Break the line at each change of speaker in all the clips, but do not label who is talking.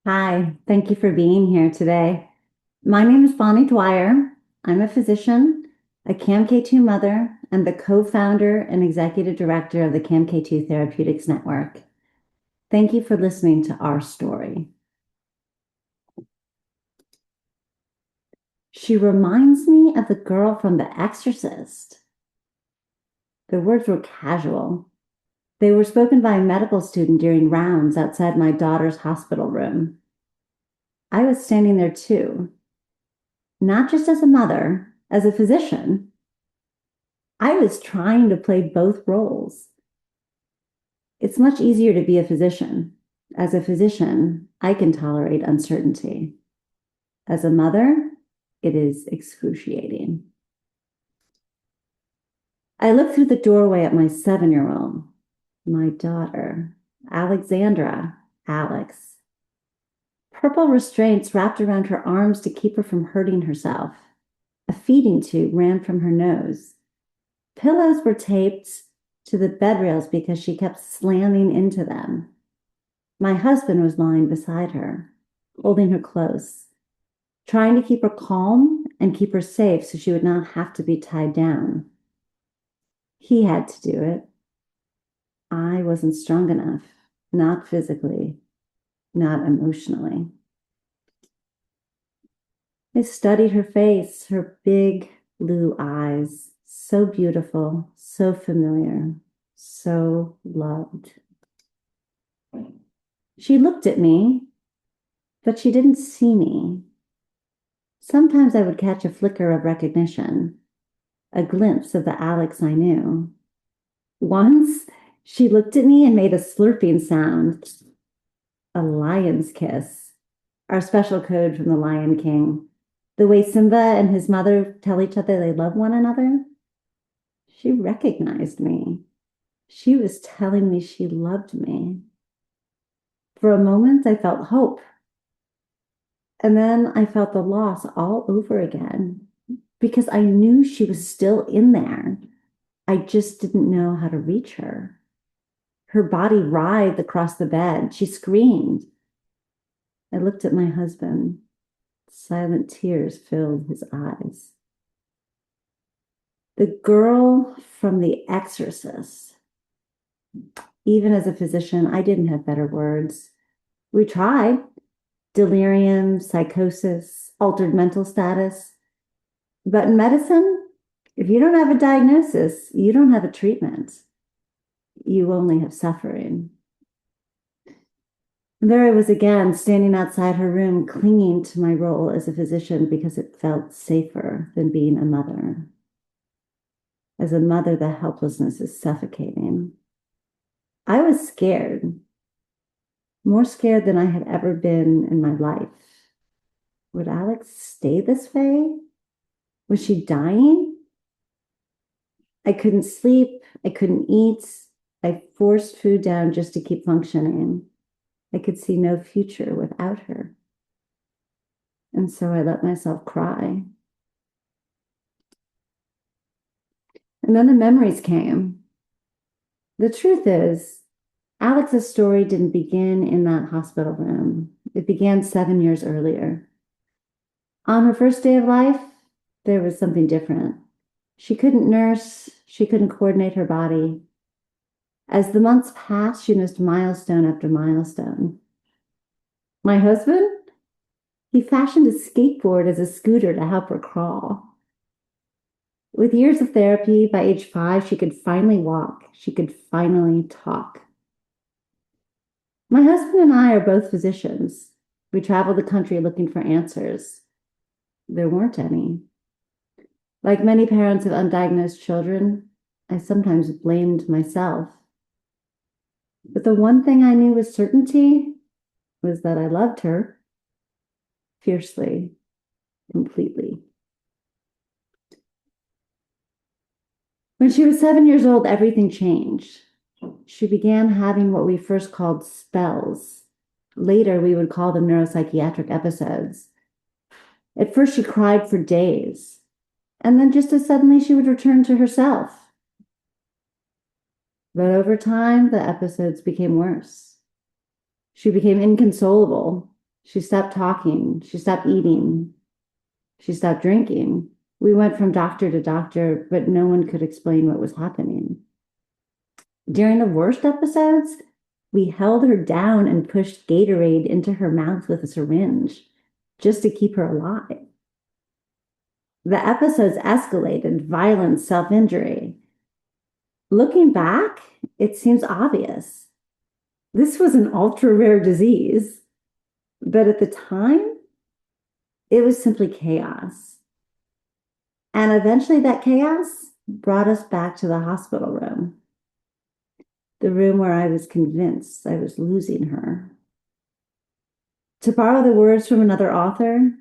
Hi, thank you for being here today. My name is Bonnie Dwyer. I'm a physician, a CAMK2 mother, and the co-founder and executive director of the CAMK2 Therapeutics Network. Thank you for listening to our story. She reminds me of the girl from The Exorcist. The words were casual. They were spoken by a medical student during rounds outside my daughter's hospital room. I was standing there too, not just as a mother, as a physician. I was trying to play both roles. It's much easier to be a physician. As a physician, I can tolerate uncertainty. As a mother, it is excruciating. I look through the doorway at my 7-year-old, my daughter, Alexandra, Alex. Purple restraints wrapped around her arms to keep her from hurting herself. A feeding tube ran from her nose. Pillows were taped to the bed rails because she kept slamming into them. My husband was lying beside her, holding her close, trying to keep her calm and keep her safe so she would not have to be tied down. He had to do it. I wasn't strong enough, not physically, not emotionally. I studied her face, her big blue eyes, so beautiful, so familiar, so loved. She looked at me, but she didn't see me. Sometimes I would catch a flicker of recognition, a glimpse of the Alex I knew. Once, she looked at me and made a slurping sound, a lion's kiss, our special code from the Lion King. The way Simba and his mother tell each other they love one another. She recognized me. She was telling me she loved me. For a moment, I felt hope. And then I felt the loss all over again because I knew she was still in there. I just didn't know how to reach her. Her body writhed across the bed. She screamed. I looked at my husband. Silent tears filled his eyes. The girl from The Exorcist. Even as a physician, I didn't have better words. We tried. Delirium, psychosis, altered mental status. But in medicine, if you don't have a diagnosis, you don't have a treatment. You only have suffering. And there I was again, standing outside her room, clinging to my role as a physician because it felt safer than being a mother. As a mother, the helplessness is suffocating. I was scared, more scared than I had ever been in my life. Would Alex stay this way? Was she dying? I couldn't sleep. I couldn't eat. I forced food down just to keep functioning. I could see no future without her. And so I let myself cry. And then the memories came. The truth is, Alex's story didn't begin in that hospital room. It began 7 years earlier. On her first day of life, there was something different. She couldn't nurse. She couldn't coordinate her body. As the months passed, she missed milestone after milestone. My husband, he fashioned a skateboard as a scooter to help her crawl. With years of therapy, by age 5, she could finally walk. She could finally talk. My husband and I are both physicians. We traveled the country looking for answers. There weren't any. Like many parents of undiagnosed children, I sometimes blamed myself. But the one thing I knew with certainty was that I loved her fiercely, completely. When she was 7 years old, everything changed. She began having what we first called spells. Later, we would call them neuropsychiatric episodes. At first, she cried for days, and then just as suddenly, she would return to herself. But over time, the episodes became worse. She became inconsolable. She stopped talking. She stopped eating. She stopped drinking. We went from doctor to doctor, but no one could explain what was happening. During the worst episodes, we held her down and pushed Gatorade into her mouth with a syringe just to keep her alive. The episodes escalated, violence, self-injury. Looking back, it seems obvious. This was an ultra-rare disease, but at the time, it was simply chaos. And eventually that chaos brought us back to the hospital room, the room where I was convinced I was losing her. To borrow the words from another author,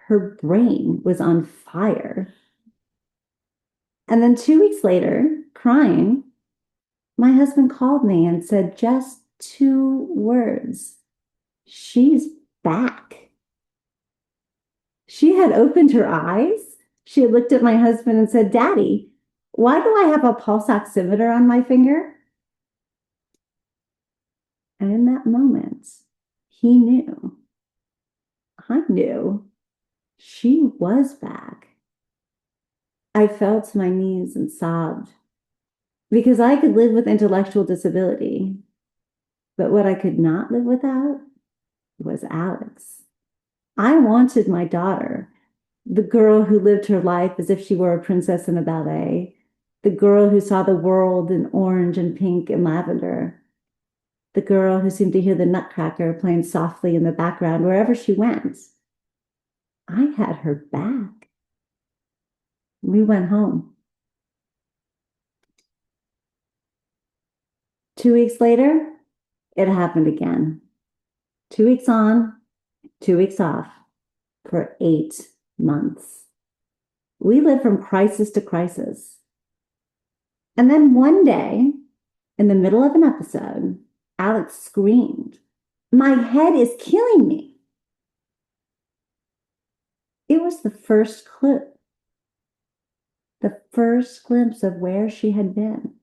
her brain was on fire. And then 2 weeks later, crying, my husband called me and said just 2 words: she's back. She had opened her eyes. She had looked at my husband and said, "Daddy, why do I have a pulse oximeter on my finger?" And in that moment, he knew. I knew. She was back. I fell to my knees and sobbed because I could live with intellectual disability, but what I could not live without was Alex. I wanted my daughter, the girl who lived her life as if she were a princess in a ballet, the girl who saw the world in orange and pink and lavender, the girl who seemed to hear the Nutcracker playing softly in the background wherever she went. I had her back. We went home. 2 weeks later, it happened again. 2 weeks on, 2 weeks off for 8 months. We lived from crisis to crisis. And then one day, in the middle of an episode, Alex screamed, "My head is killing me." It was the first clue, the first glimpse of where she had been.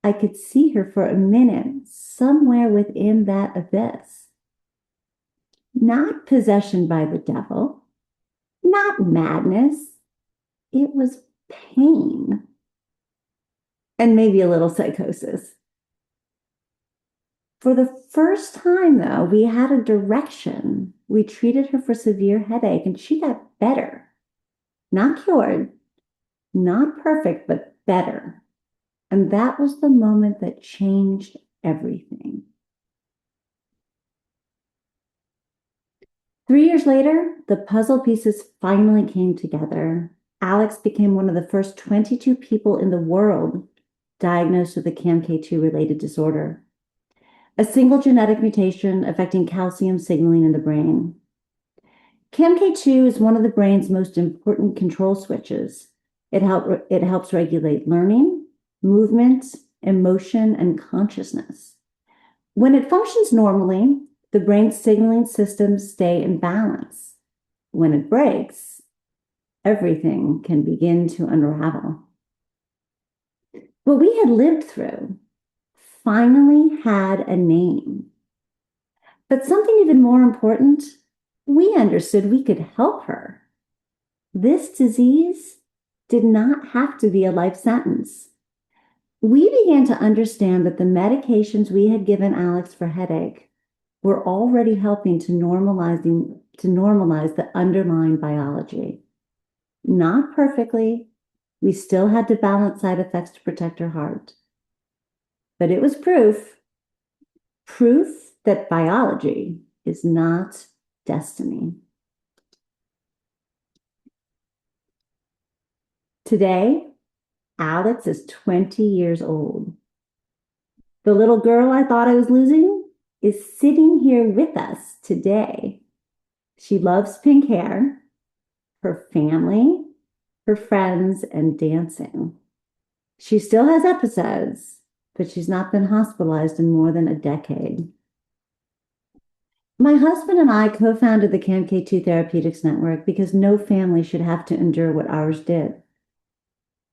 I could see her for a minute somewhere within that abyss. Not possession by the devil, not madness. It was pain. And maybe a little psychosis. For the first time, though, we had a direction. We treated her for severe headache, and she got better. Not cured, not perfect, but better. And that was the moment that changed everything. 3 years later, the puzzle pieces finally came together. Alex became one of the first 22 people in the world diagnosed with a CAMK2 related disorder, a single genetic mutation affecting calcium signaling in the brain. CAMK2 is one of the brain's most important control switches. It helps regulate learning, movement, emotion, and consciousness. When it functions normally, the brain's signaling systems stay in balance. When it breaks, everything can begin to unravel. What we had lived through finally had a name. But something even more important, we understood we could help her. This disease did not have to be a life sentence. We began to understand that the medications we had given Alex for headache were already helping to normalize the underlying biology. Not perfectly. We still had to balance side effects to protect her heart. But it was proof that biology is not destiny. Today, Alex is 20 years old. The little girl I thought I was losing is sitting here with us today. She loves pink hair, her family, her friends, and dancing. She still has episodes, but she's not been hospitalized in more than a decade. My husband and I co-founded the CAMK2 Therapeutics Network because no family should have to endure what ours did.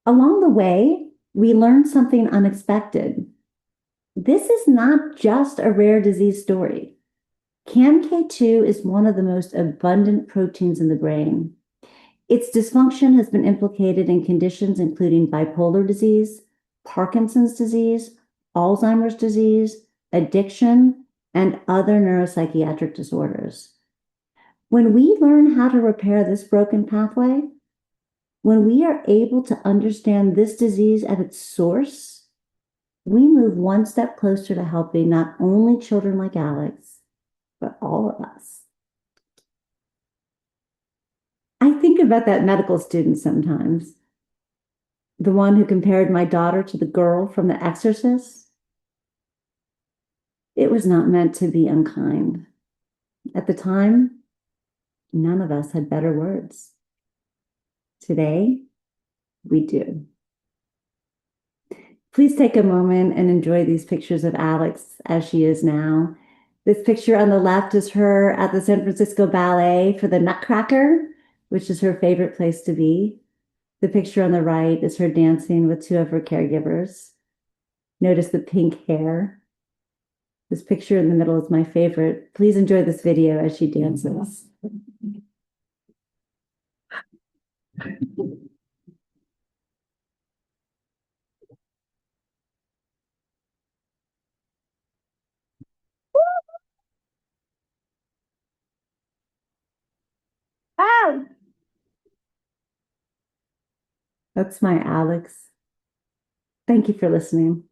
Along the way, we learned something unexpected. This is not just a rare disease story. CAMK2 is one of the most abundant proteins in the brain. Its dysfunction has been implicated in conditions including bipolar disease, Parkinson's disease, Alzheimer's disease, addiction, and other neuropsychiatric disorders. When we learn how to repair this broken pathway, when we are able to understand this disease at its source, we move one step closer to helping not only children like Alex, but all of us. I think about that medical student sometimes, the one who compared my daughter to the girl from The Exorcist. It was not meant to be unkind. At the time, none of us had better words. Today, we do. Please take a moment and enjoy these pictures of Alex as she is now. This picture on the left is her at the San Francisco Ballet for the Nutcracker, which is her favorite place to be. The picture on the right is her dancing with two of her caregivers. Notice the pink hair. This picture in the middle is my favorite. Please enjoy this video as she dances. Oh! That's my Alex. Thank you for listening.